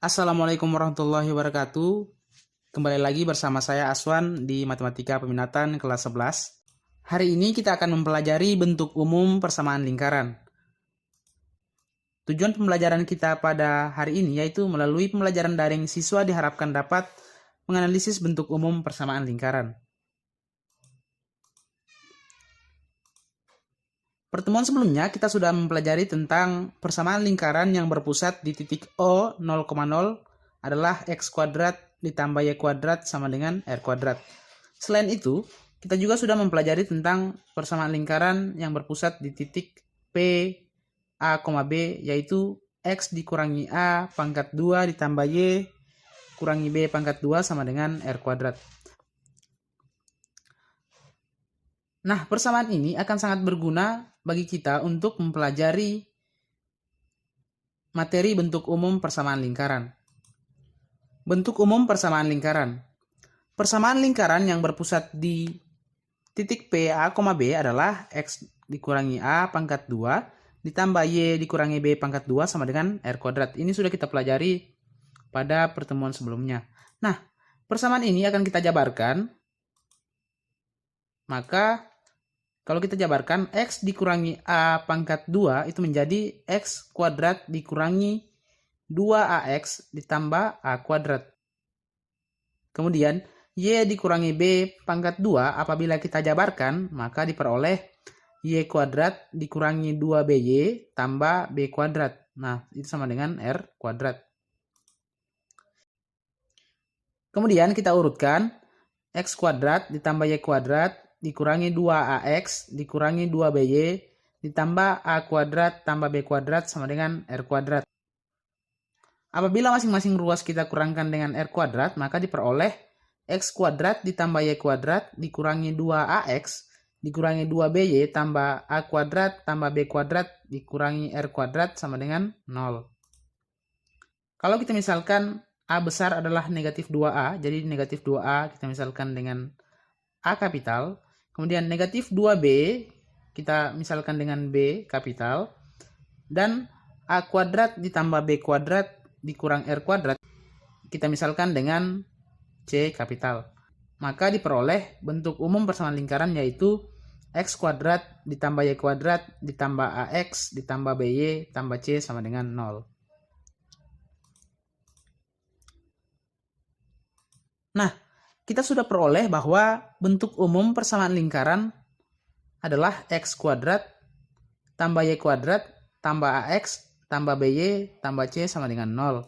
Assalamualaikum warahmatullahi wabarakatuh. Kembali lagi bersama saya Aswan di Matematika Peminatan kelas 11. Hari ini kita akan mempelajari bentuk umum persamaan lingkaran. Tujuan pembelajaran kita pada hari ini yaitu melalui pembelajaran daring siswa diharapkan dapat menganalisis bentuk umum persamaan lingkaran. Pertemuan sebelumnya kita sudah mempelajari tentang persamaan lingkaran yang berpusat di titik O 0,0 adalah X kuadrat ditambah Y kuadrat sama dengan R kuadrat. Selain itu, kita juga sudah mempelajari tentang persamaan lingkaran yang berpusat di titik P, A, B, yaitu X dikurangi A pangkat 2 ditambah Y kurangi B pangkat 2 sama dengan R kuadrat. Nah, persamaan ini akan sangat berguna bagi kita untuk mempelajari materi bentuk umum persamaan lingkaran. Bentuk umum persamaan lingkaran. Persamaan lingkaran yang berpusat di titik P, A, B adalah X dikurangi A pangkat 2 ditambah Y dikurangi B pangkat 2 sama dengan R kuadrat. Ini sudah kita pelajari pada pertemuan sebelumnya. Nah, persamaan ini akan kita jabarkan. Maka kalau kita jabarkan, X dikurangi A pangkat 2 itu menjadi X kuadrat dikurangi 2AX ditambah A kuadrat. Kemudian, Y dikurangi B pangkat 2 apabila kita jabarkan, maka diperoleh Y kuadrat dikurangi 2BY tambah B kuadrat. Nah, itu sama dengan R kuadrat. Kemudian kita urutkan, X kuadrat ditambah Y kuadrat dikurangi 2AX dikurangi 2BY ditambah A kuadrat tambah B kuadrat sama dengan R kuadrat. Apabila masing-masing ruas kita kurangkan dengan R kuadrat, maka diperoleh X kuadrat ditambah Y kuadrat dikurangi 2AX dikurangi 2BY tambah A kuadrat tambah B kuadrat dikurangi R kuadrat sama dengan 0. Kalau kita misalkan A besar adalah negatif 2A, jadi negatif 2A kita misalkan dengan A kapital. Kemudian negatif 2B kita misalkan dengan B kapital. Dan A kuadrat ditambah B kuadrat dikurang R kuadrat kita misalkan dengan C kapital. Maka diperoleh bentuk umum persamaan lingkaran yaitu X kuadrat ditambah Y kuadrat ditambah AX ditambah BY tambah C sama dengan 0. Nah, kita sudah peroleh bahwa bentuk umum persamaan lingkaran adalah X kuadrat tambah Y kuadrat tambah AX tambah BY tambah C sama dengan 0.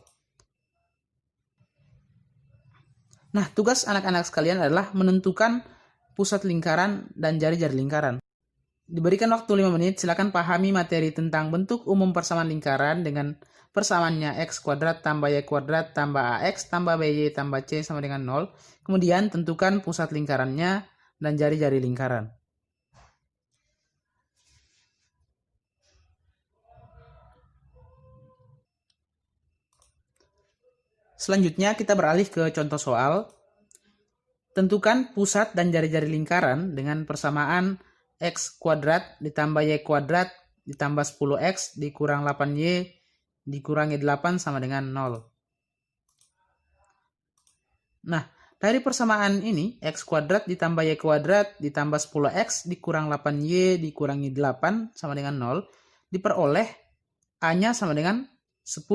Nah, tugas anak-anak sekalian adalah menentukan pusat lingkaran dan jari-jari lingkaran. Diberikan waktu 5 menit, silakan pahami materi tentang bentuk umum persamaan lingkaran dengan persamaannya X kuadrat tambah Y kuadrat tambah AX tambah BY tambah C sama dengan 0. Kemudian tentukan pusat lingkarannya dan jari-jari lingkaran. Selanjutnya kita beralih ke contoh soal. Tentukan pusat dan jari-jari lingkaran dengan persamaan X kuadrat ditambah Y kuadrat ditambah 10X dikurang 8Y dikurangi 8 sama dengan 0. Nah, dari persamaan ini, X kuadrat ditambah Y kuadrat ditambah 10X dikurang 8Y dikurangi 8 sama dengan 0, diperoleh A-nya sama dengan 10.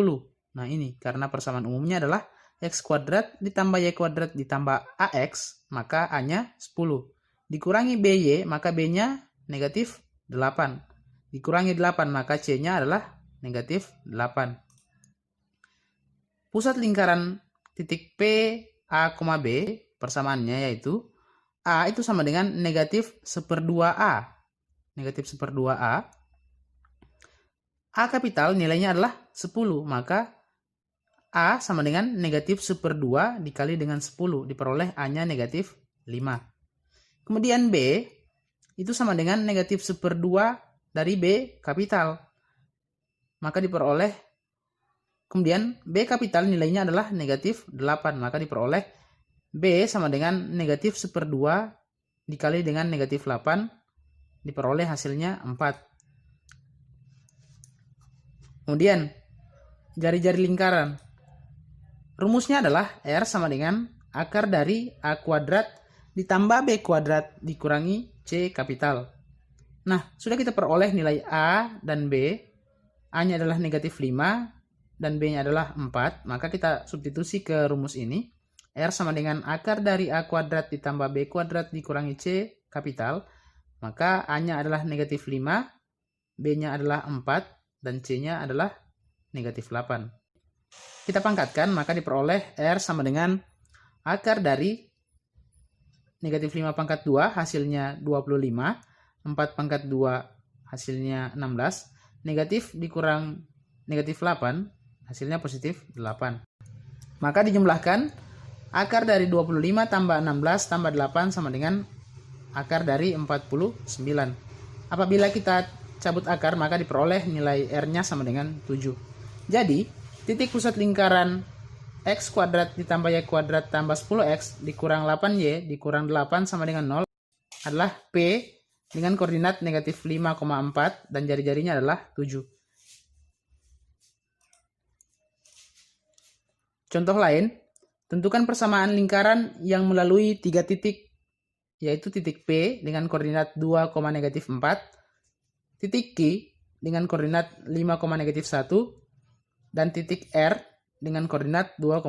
Nah ini, karena persamaan umumnya adalah X kuadrat ditambah Y kuadrat ditambah AX, maka A-nya 10. Dikurangi BY, maka B-nya negatif 8. Dikurangi 8, maka C-nya adalah negatif 8. Pusat lingkaran titik P, A, B, persamaannya yaitu A itu sama dengan negatif 1/2A. Negatif 1/2A. A kapital nilainya adalah 10, maka A sama dengan negatif 1/2 dikali dengan 10, diperoleh A-nya negatif 5. Kemudian B itu sama dengan negatif 1/2 dari B kapital. Maka diperoleh, kemudian B kapital nilainya adalah negatif 8, maka diperoleh B sama dengan negatif 1/2 dikali dengan negatif 8, diperoleh hasilnya 4. Kemudian jari-jari lingkaran. Rumusnya adalah R sama dengan akar dari A kuadrat ditambah B kuadrat dikurangi C kapital. Nah, sudah kita peroleh nilai A dan B. A-nya adalah negatif 5 dan B-nya adalah 4. Maka kita substitusi ke rumus ini. R sama dengan akar dari A kuadrat ditambah B kuadrat dikurangi C kapital. Maka A-nya adalah negatif 5, B-nya adalah 4, dan C-nya adalah negatif 8. Kita pangkatkan, maka diperoleh R sama dengan akar dari negatif 5 pangkat 2 hasilnya 25, 4 pangkat 2 hasilnya 16, negatif dikurang negatif 8 hasilnya positif 8. Maka dijumlahkan, akar dari 25 tambah 16 tambah 8 sama dengan akar dari 49. Apabila kita cabut akar, maka diperoleh nilai R-nya sama dengan 7. Jadi, titik pusat lingkaran X kuadrat ditambah Y kuadrat tambah 10X dikurang 8Y dikurang 8 sama dengan 0 adalah P dengan koordinat negatif 5,4 dan jari-jarinya adalah 7. Contoh lain, tentukan persamaan lingkaran yang melalui 3 titik, yaitu titik P dengan koordinat 2, negatif 4, titik Q dengan koordinat 5, negatif 1, dan titik R dengan koordinat 2,2.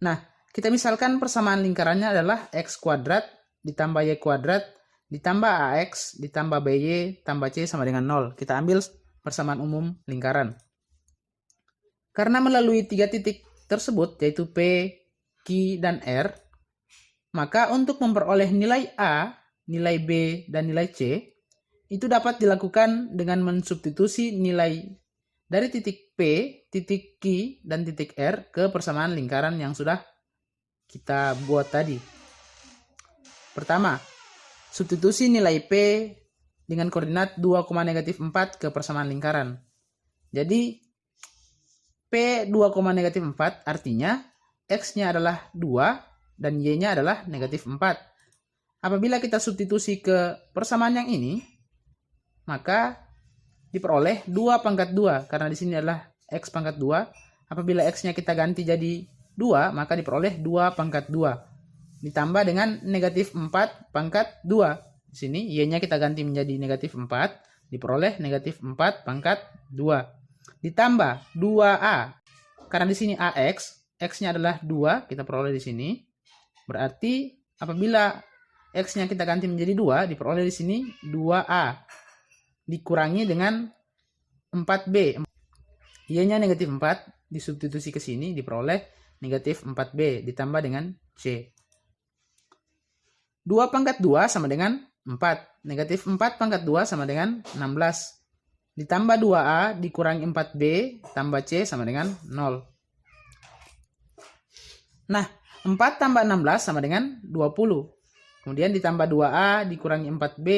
Nah, kita misalkan persamaan lingkarannya adalah X kuadrat ditambah Y kuadrat ditambah AX ditambah BY tambah C sama dengan 0. Kita ambil persamaan umum lingkaran. Karena melalui 3 titik tersebut, yaitu P, Q, dan R, maka untuk memperoleh nilai A, nilai B, dan nilai C, itu dapat dilakukan dengan mensubstitusi nilai dari titik P, titik Q, dan titik R ke persamaan lingkaran yang sudah kita buat tadi. Pertama, substitusi nilai P dengan koordinat 2, negatif 4 ke persamaan lingkaran. Jadi, P 2, negatif 4 artinya X-nya adalah 2 dan Y-nya adalah negatif 4. Apabila kita substitusi ke persamaan yang ini, maka diperoleh 2 pangkat 2, karena di sini adalah X pangkat 2. Apabila X-nya kita ganti jadi 2, maka diperoleh 2 pangkat 2. Ditambah dengan negatif 4 pangkat 2. Di sini Y-nya kita ganti menjadi negatif 4, diperoleh negatif 4 pangkat 2. Ditambah 2A, karena di sini AX, X-nya adalah 2, kita peroleh di sini. Berarti apabila X-nya kita ganti menjadi 2, diperoleh di sini 2A. Dikurangi dengan 4B. Y-nya negatif 4, disubstitusi ke sini, diperoleh negatif 4B, ditambah dengan C. 2 pangkat 2 sama dengan 4. Negatif 4 pangkat 2 sama dengan 16. Ditambah 2A dikurangi 4B tambah C sama dengan 0. Nah, 4 tambah 16 sama dengan 20. Kemudian ditambah 2A dikurangi 4B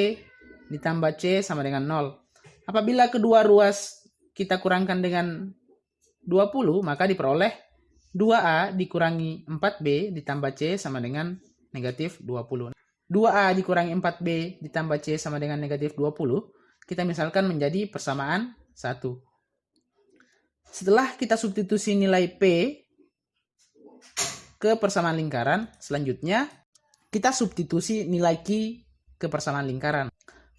ditambah C sama dengan 0. Apabila kedua ruas kita kurangkan dengan 20, maka diperoleh 2A dikurangi 4B ditambah C sama dengan negatif 20. 2A dikurangi 4B ditambah C sama dengan negatif 20. Kita misalkan menjadi persamaan 1. Setelah kita substitusi nilai P ke persamaan lingkaran, selanjutnya kita substitusi nilai Q ke persamaan lingkaran.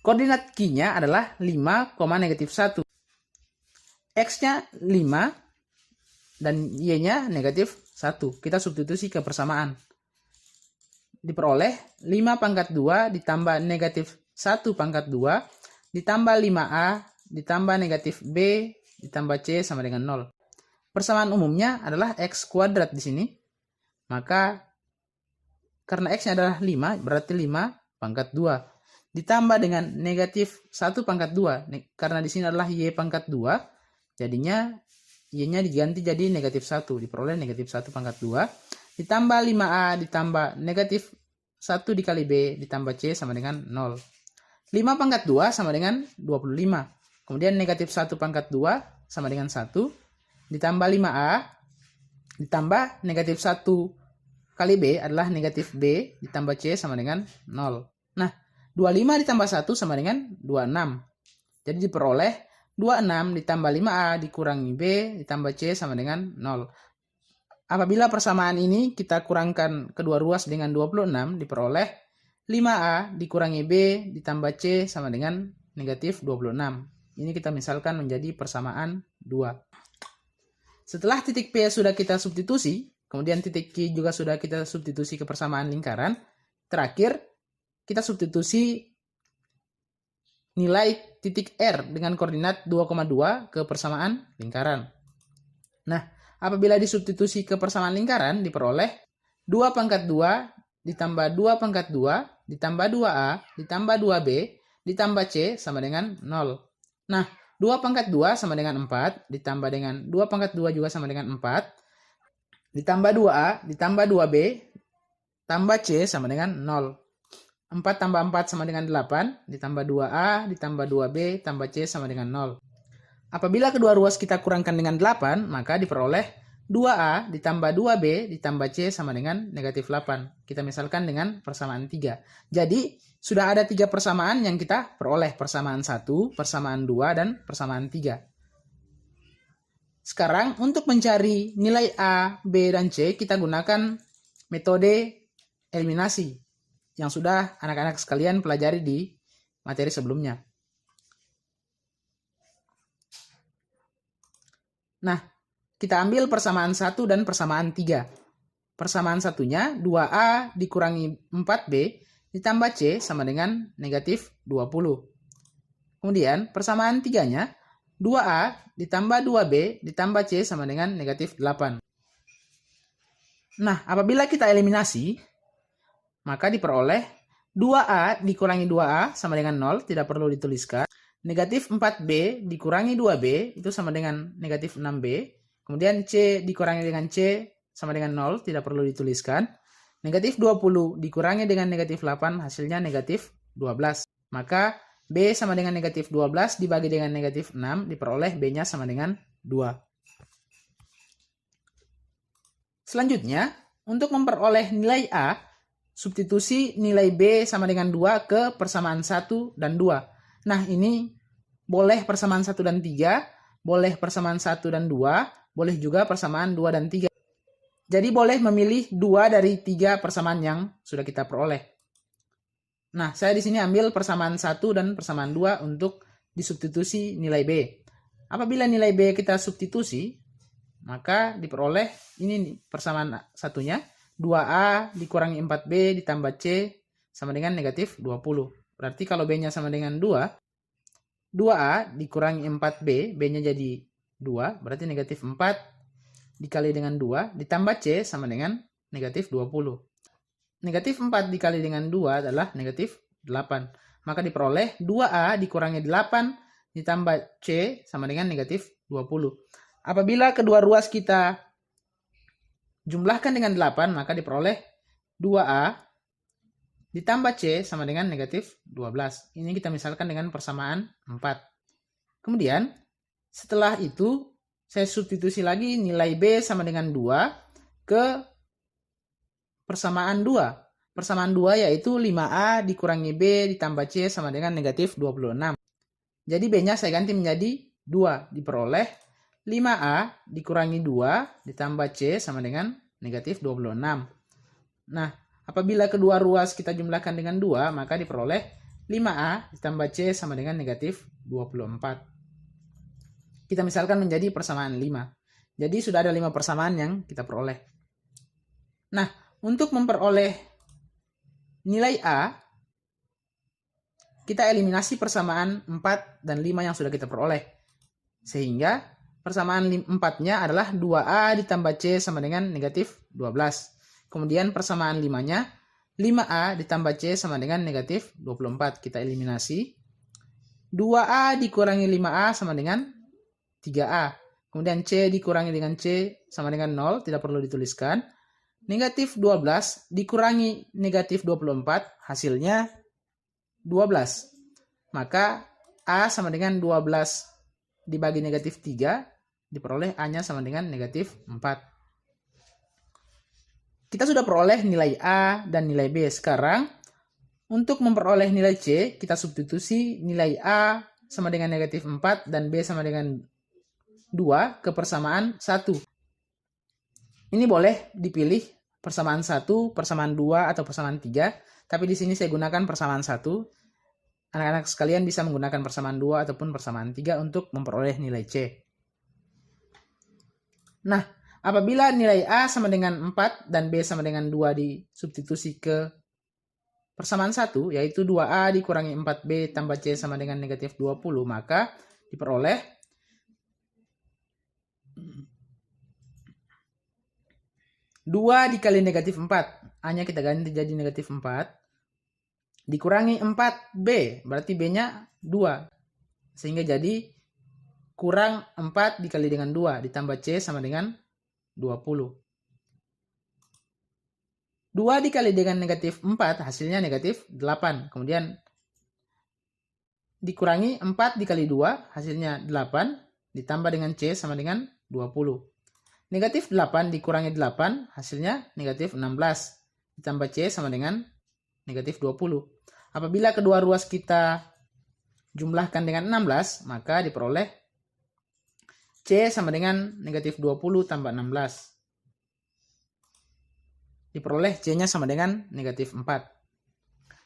Koordinat Q-nya adalah 5, negatif 1. X-nya 5 dan Y-nya negatif 1. Kita substitusi ke persamaan. Diperoleh 5 pangkat 2 ditambah negatif 1 pangkat 2 ditambah 5A ditambah negatif B ditambah C sama dengan 0. Persamaan umumnya adalah X kuadrat di sini. Maka karena X-nya adalah 5, berarti 5 pangkat 2. Ditambah dengan negatif 1 pangkat 2. Karena di sini adalah Y pangkat 2. Jadinya Y-nya diganti jadi negatif 1. Diperoleh negatif 1 pangkat 2. Ditambah 5A ditambah negatif 1 dikali B ditambah C sama dengan 0. 5 pangkat 2 sama dengan 25. Kemudian negatif 1 pangkat 2 sama dengan 1. Ditambah 5A. Ditambah negatif 1 kali B adalah negatif B. Ditambah C sama dengan 0. Nah, 25 ditambah 1 sama dengan 26. Jadi diperoleh 26 ditambah 5A dikurangi B ditambah C sama dengan 0. apabila persamaan ini kita kurangkan kedua ruas dengan 26, diperoleh 5A dikurangi B ditambah C sama dengan negatif 26. Ini kita misalkan menjadi persamaan 2. Setelah titik P sudah kita substitusi, kemudian titik Q juga sudah kita substitusi ke persamaan lingkaran, terakhir kita substitusi nilai titik R dengan koordinat 2,2 ke persamaan lingkaran. Nah, apabila disubstitusi ke persamaan lingkaran, diperoleh 2 pangkat 2 ditambah 2 pangkat 2 ditambah 2A ditambah 2B ditambah C sama dengan 0. Nah, 2 pangkat 2 sama dengan 4 ditambah dengan 2 pangkat 2 juga sama dengan 4 ditambah 2A ditambah 2B tambah C sama dengan 0. 4 tambah 4 sama dengan 8, ditambah 2A, ditambah 2B, tambah C sama dengan 0. Apabila kedua ruas kita kurangkan dengan 8, maka diperoleh 2A ditambah 2B ditambah C sama dengan negatif 8. Kita misalkan dengan persamaan 3. Jadi, sudah ada 3 persamaan yang kita peroleh. Persamaan 1, persamaan 2, dan persamaan 3. Sekarang, untuk mencari nilai A, B, dan C, kita gunakan metode eliminasi yang sudah anak-anak sekalian pelajari di materi sebelumnya. Nah, kita ambil persamaan 1 dan persamaan 3. Persamaan satunya 2A dikurangi 4B ditambah C sama dengan negatif 20. Kemudian persamaan 3-nya 2A ditambah 2B ditambah C sama dengan negatif 8. Nah, apabila kita eliminasi, maka diperoleh 2A dikurangi 2A sama dengan 0, tidak perlu dituliskan. Negatif 4B dikurangi 2B, itu sama dengan negatif 6B. Kemudian C dikurangi dengan C sama dengan 0, tidak perlu dituliskan. Negatif 20 dikurangi dengan negatif 8, hasilnya negatif 12. Maka B sama dengan negatif 12 dibagi dengan negatif 6, diperoleh B-nya sama dengan 2. Selanjutnya, untuk memperoleh nilai A, substitusi nilai B sama dengan 2 ke persamaan 1 dan 2. Nah, ini boleh persamaan 1 dan 3, boleh persamaan 1 dan 2, boleh juga persamaan 2 dan 3. Jadi boleh memilih 2 dari 3 persamaan yang sudah kita peroleh. Nah, saya di sini ambil persamaan 1 dan persamaan 2 untuk disubstitusi nilai B. Apabila nilai B kita substitusi, maka diperoleh ini persamaan satunya. 2A dikurangi 4B ditambah C sama dengan negatif 20. Berarti kalau B-nya sama dengan 2, 2A dikurangi 4B, B-nya jadi 2, berarti negatif 4 dikali dengan 2, ditambah C sama dengan negatif 20. Negatif 4 dikali dengan 2 adalah negatif 8. Maka diperoleh 2A dikurangi 8 ditambah C sama dengan negatif 20. Apabila kedua ruas kita jumlahkan dengan 8, maka diperoleh 2A ditambah C sama dengan negatif 12. Ini kita misalkan dengan persamaan 4. Kemudian, setelah itu, saya substitusi lagi nilai B sama dengan 2 ke persamaan 2. Persamaan 2 yaitu 5A dikurangi B ditambah C sama dengan negatif 26. Jadi B-nya saya ganti menjadi 2. Diperoleh 5A dikurangi 2 ditambah C sama dengan negatif 26. Nah, apabila kedua ruas kita jumlahkan dengan 2, maka diperoleh 5A ditambah C sama dengan negatif 24. Kita misalkan menjadi persamaan 5. Jadi sudah ada 5 persamaan yang kita peroleh. Nah, untuk memperoleh nilai A, kita eliminasi persamaan 4 dan 5 yang sudah kita peroleh. Sehingga persamaan 4-nya adalah 2A ditambah C sama dengan negatif 12. Kemudian persamaan 5-nya 5A ditambah C sama dengan negatif 24. Kita eliminasi. 2A dikurangi 5A sama dengan 3A. Kemudian C dikurangi dengan C sama dengan 0. Tidak perlu dituliskan. Negatif 12 dikurangi negatif 24. Hasilnya 12. Maka A sama dengan 12 dibagi negatif 3. Diperoleh A-nya sama dengan negatif 4. Kita sudah peroleh nilai A dan nilai B. Sekarang, untuk memperoleh nilai C, kita substitusi nilai A sama dengan negatif 4 dan B sama dengan 2 ke persamaan 1. Ini boleh dipilih persamaan 1, persamaan 2, atau persamaan 3. Tapi di sini saya gunakan persamaan 1. Anak-anak sekalian bisa menggunakan persamaan 2 ataupun persamaan 3 untuk memperoleh nilai C. Nah, apabila nilai A sama dengan 4 dan B sama dengan 2 disubstitusi ke persamaan 1, yaitu 2A dikurangi 4B tambah C sama dengan negatif 20, maka diperoleh 2 dikali negatif 4. A-nya kita ganti jadi negatif 4. Dikurangi 4B. Berarti B-nya 2. Sehingga jadi kurang 4 dikali dengan 2. Ditambah C sama dengan 20. 2 dikali dengan negatif 4 hasilnya negatif 8. Kemudian dikurangi 4 dikali 2 hasilnya 8. Ditambah dengan C sama dengan 20. Negatif 8 dikurangi 8 hasilnya negatif 16. Ditambah C sama dengan negatif 20. Apabila kedua ruas kita jumlahkan dengan 16, maka diperoleh C sama dengan negatif 20 tambah 16. Diperoleh C-nya sama dengan negatif 4.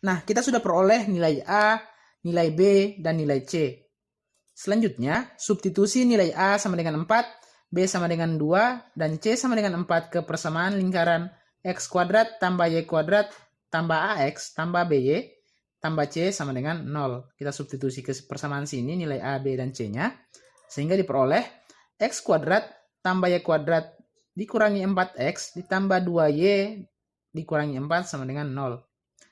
Nah, kita sudah peroleh nilai A, nilai B, dan nilai C. Selanjutnya, substitusi nilai A sama dengan 4, B sama dengan 2, dan C sama dengan 4 ke persamaan lingkaran X kuadrat tambah Y kuadrat tambah AX tambah BY tambah C sama dengan 0. Kita substitusi ke persamaan sini nilai A, B, dan C-nya. Sehingga diperoleh X kuadrat tambah Y kuadrat dikurangi 4X ditambah 2Y dikurangi 4 sama dengan 0.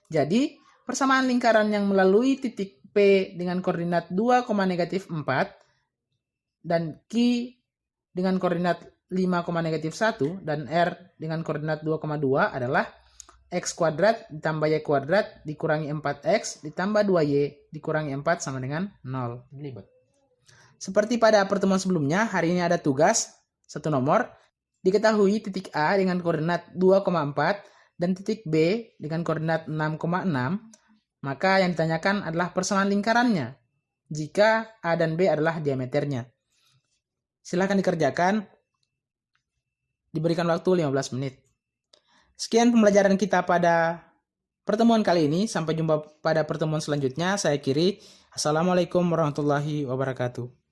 Jadi, persamaan lingkaran yang melalui titik P dengan koordinat 2, negatif 4 dan Q dengan koordinat 5, negatif 1 dan R dengan koordinat 2,2 adalah X kuadrat ditambah Y kuadrat dikurangi 4X ditambah 2Y dikurangi 4 sama dengan 0. Seperti pada pertemuan sebelumnya, hari ini ada tugas satu nomor. Diketahui titik A dengan koordinat 2,4 dan titik B dengan koordinat 6,6. Maka yang ditanyakan adalah persamaan lingkarannya jika A dan B adalah diameternya. Silahkan dikerjakan. Diberikan waktu 15 menit. Sekian pembelajaran kita pada pertemuan kali ini. Sampai jumpa pada pertemuan selanjutnya. Saya akhiri. Assalamualaikum warahmatullahi wabarakatuh.